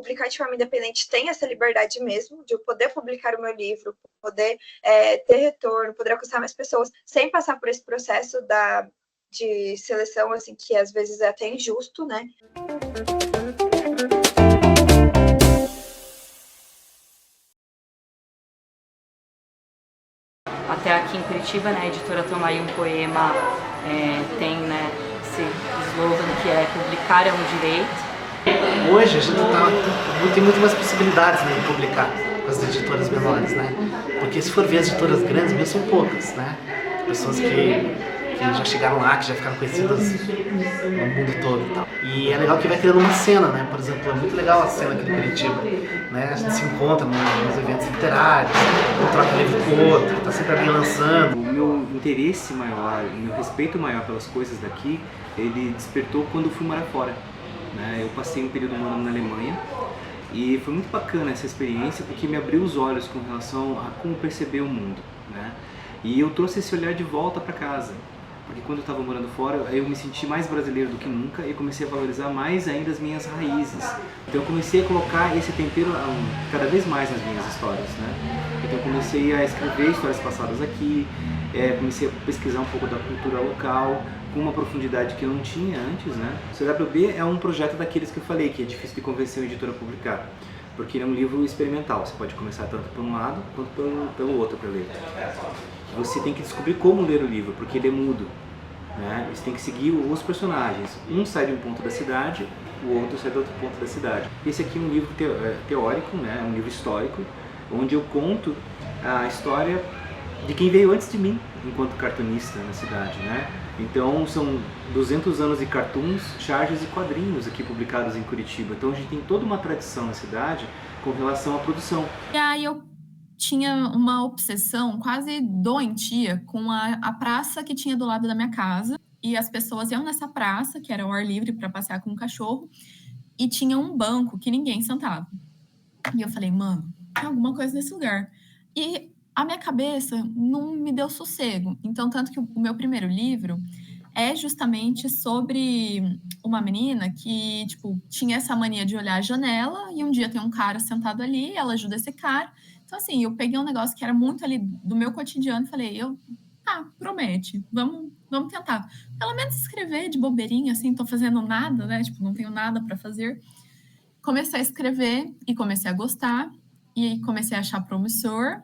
publicar de forma independente tem essa liberdade mesmo, de eu poder publicar o meu livro, poder ter retorno, poder alcançar mais pessoas, sem passar por esse processo de seleção, assim, que às vezes é até injusto, né? Até aqui em Curitiba, né, a editora Tomai um Poema tem, né, esse slogan que é publicar é um direito. Hoje a gente tem muito mais possibilidades, né, de publicar com as editoras menores, né? Porque se for ver as editoras grandes, mesmo são poucas, né? Pessoas que já chegaram lá, que já ficaram conhecidas no mundo todo e tal. E é legal que vai criando uma cena, né? Por exemplo, é muito legal a cena aqui no Curitiba, né? A gente se encontra nos eventos literários, um troca livro com o outro, tá sempre alguém lançando. O meu interesse maior, o meu respeito maior pelas coisas daqui, ele despertou quando eu fui morar fora, né? Eu passei um período morando na Alemanha e foi muito bacana essa experiência porque me abriu os olhos com relação a como perceber o mundo, né? E eu trouxe esse olhar de volta para casa. Porque quando eu estava morando fora, eu me senti mais brasileiro do que nunca e comecei a valorizar mais ainda as minhas raízes. Então eu comecei a colocar esse tempero cada vez mais nas minhas histórias, né? Então eu comecei a escrever histórias passadas aqui, comecei a pesquisar um pouco da cultura local, com uma profundidade que eu não tinha antes, né? O CWB é um projeto daqueles que eu falei, que é difícil de convencer uma editora a publicar. Porque ele é um livro experimental, você pode começar tanto por um lado quanto pelo outro para ler. Você tem que descobrir como ler o livro, porque ele é mudo, né? Você tem que seguir os personagens. Um sai de um ponto da cidade, o outro sai de outro ponto da cidade. Esse aqui é um livro teórico, né? Um livro histórico, onde eu conto a história de quem veio antes de mim, enquanto cartunista na cidade, né? Então são 200 anos de cartoons, charges e quadrinhos aqui publicados em Curitiba. Então a gente tem toda uma tradição na cidade com relação à produção. E aí eu tinha uma obsessão quase doentia com a praça que tinha do lado da minha casa. E as pessoas iam nessa praça, que era ao ar livre para passear com o cachorro, e tinha um banco que ninguém sentava. E eu falei, mano, tem alguma coisa nesse lugar. E a minha cabeça não me deu sossego. Então, tanto que o meu primeiro livro é justamente sobre uma menina que, tipo, tinha essa mania de olhar a janela e um dia tem um cara sentado ali, ela ajuda esse cara. Então, assim, eu peguei um negócio que era muito ali do meu cotidiano e falei, promete, vamos tentar. Pelo menos escrever de bobeirinha, assim, tô fazendo nada, né? Tipo, não tenho nada para fazer. Comecei a escrever e comecei a gostar e comecei a achar promissor.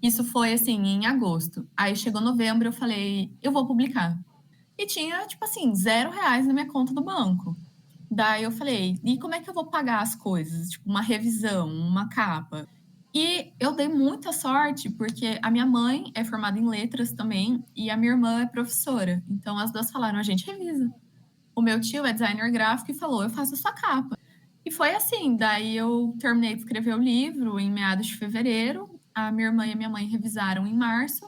Isso foi, assim, em agosto. Aí chegou novembro, eu falei, eu vou publicar. E tinha, tipo assim, R$0 na minha conta do banco. Daí eu falei, e como é que eu vou pagar as coisas? Tipo, uma revisão, uma capa. E eu dei muita sorte, porque a minha mãe é formada em letras também, e a minha irmã é professora. Então, as duas falaram, a gente revisa. O meu tio é designer gráfico e falou, eu faço a sua capa. E foi assim, daí eu terminei de escrever o livro em meados de fevereiro, a minha irmã e a minha mãe revisaram em março,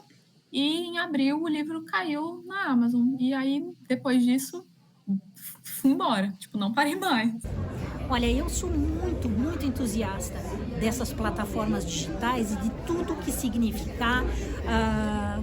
e em abril o livro caiu na Amazon. E aí, depois disso, fui embora. Tipo, não parei mais. Olha, eu sou muito, muito entusiasta dessas plataformas digitais e de tudo que significar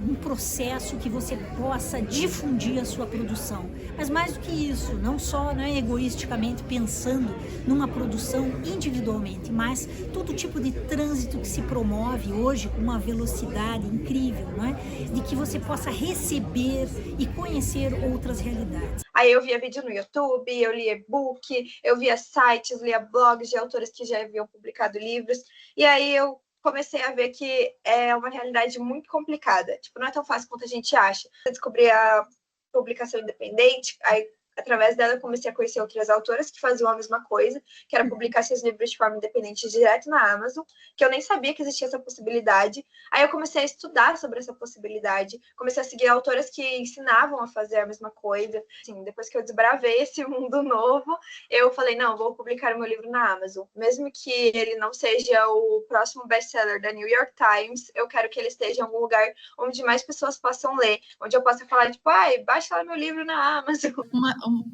um processo que você possa difundir a sua produção. Mas mais do que isso, não só egoisticamente pensando numa produção individualmente, mas todo tipo de trânsito que se promove hoje com uma velocidade incrível, não é? De que você possa receber e conhecer outras realidades. Aí eu via vídeo no YouTube, eu lia e-book, eu via sites, lia blogs de autores que já haviam publicado livros, e aí eu comecei a ver que é uma realidade muito complicada. Tipo, não é tão fácil quanto a gente acha. Eu descobri a publicação independente, aí através dela eu comecei a conhecer outras autoras que faziam a mesma coisa, que era publicar seus livros de forma independente direto na Amazon, que eu nem sabia que existia essa possibilidade. Aí eu comecei a estudar sobre essa possibilidade, comecei a seguir autoras que ensinavam a fazer a mesma coisa. Assim, depois que eu desbravei esse mundo novo, eu falei, não, vou publicar o meu livro na Amazon. Mesmo que ele não seja o próximo best-seller da New York Times, eu quero que ele esteja em algum lugar onde mais pessoas possam ler, onde eu possa falar, tipo, baixa lá meu livro na Amazon.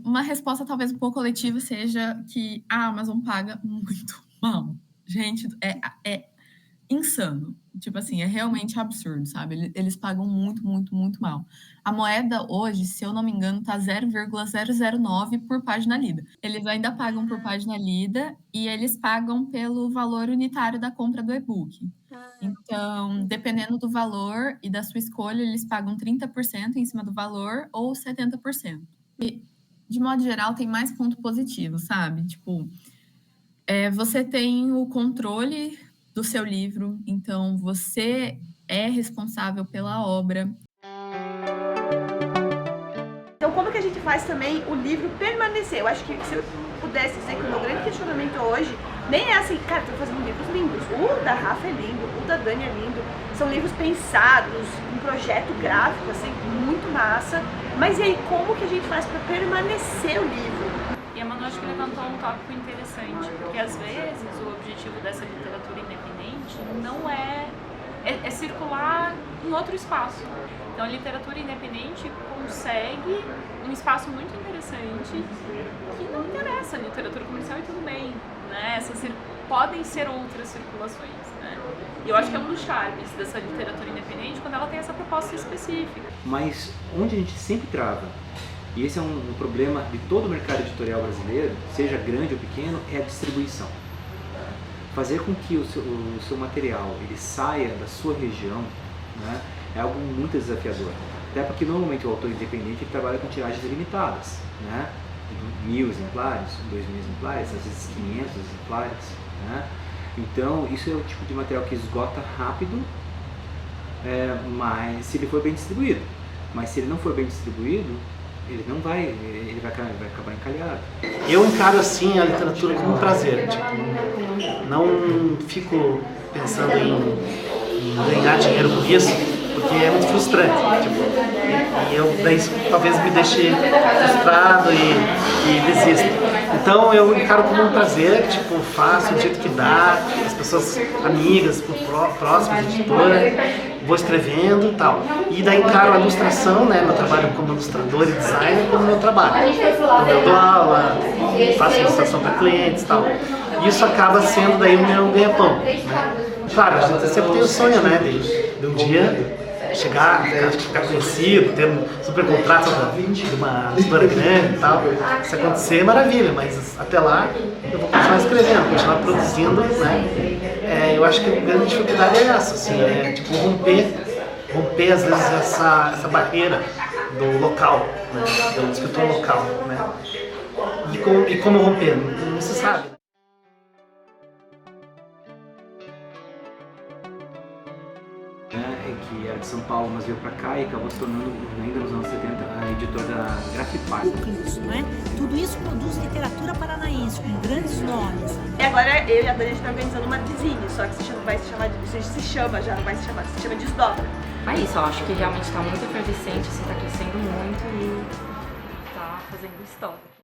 Uma resposta talvez um pouco coletiva seja que a Amazon paga muito mal. Gente, insano. Tipo assim, é realmente absurdo, sabe? Eles pagam muito, muito, muito mal. A moeda hoje, se eu não me engano, tá 0,009 por página lida. Eles ainda pagam por página lida e eles pagam pelo valor unitário da compra do e-book. Então, dependendo do valor e da sua escolha, eles pagam 30% em cima do valor ou 70%. E, de modo geral, tem mais ponto positivo, sabe? Tipo, você tem o controle do seu livro, então você é responsável pela obra. Então, como que a gente faz também o livro permanecer? Eu acho que se eu pudesse dizer que o meu grande questionamento hoje nem é assim, cara, tô fazendo livros lindos. O da Rafa é lindo, o da Dani é lindo. São livros pensados, um projeto gráfico, assim, muito massa. Mas e aí, como que a gente faz para permanecer o livro? E a Manu acho que levantou um tópico interessante, porque às vezes o objetivo dessa literatura independente não é circular em outro espaço. Então a literatura independente consegue um espaço muito interessante que não interessa a literatura comercial e tudo bem, né? Podem ser outras circulações, né? E eu acho que é um dos charmes dessa literatura independente quando ela tem essa proposta específica. Mas onde a gente sempre trava, e esse é um problema de todo o mercado editorial brasileiro, seja grande ou pequeno, é a distribuição. Fazer com que o seu material ele saia da sua região, né, é algo muito desafiador. Até porque normalmente o autor independente ele trabalha com tiragens limitadas, né, 1.000 exemplares, 2.000 exemplares, às vezes 500 exemplares. Né? Então isso é o tipo de material que esgota rápido, mas se ele for bem distribuído. Mas se ele não for bem distribuído, ele vai acabar encalhado. Eu encaro assim a literatura como um prazer, tipo, não fico pensando em ganhar dinheiro com isso, porque é muito frustrante, tipo, e eu daí isso talvez me deixe frustrado e desisto. Então eu encaro como um prazer, tipo, faço do jeito que dá, as pessoas amigas, próximas, editora, vou escrevendo e tal. E daí encaro a ilustração, né, meu trabalho como ilustrador e designer, como meu trabalho. Então eu dou aula, faço ilustração para clientes e tal. E isso acaba sendo daí o meu ganha-pão, né? Claro, a gente sempre tem o sonho, né, de um dia chegar, ficar conhecido, ter um super contrato de uma editora grande e tal. Se acontecer, maravilha, mas até lá eu vou continuar escrevendo, continuar produzindo, né? Eu acho que a grande dificuldade é essa, assim, tipo romper às vezes essa barreira do local, né? Do escritor local, né? E como romper? Não se sabe. Que era de São Paulo, mas veio pra cá e acabou se tornando, ainda nos anos 70, a editora da Grafipar. Né? Tudo isso produz literatura paranaense, com grandes nomes. E agora eu e a Dani está organizando uma dizine, só que se chama Desdobra. É isso, eu acho que realmente está muito efervescente, assim, está crescendo muito e está fazendo história.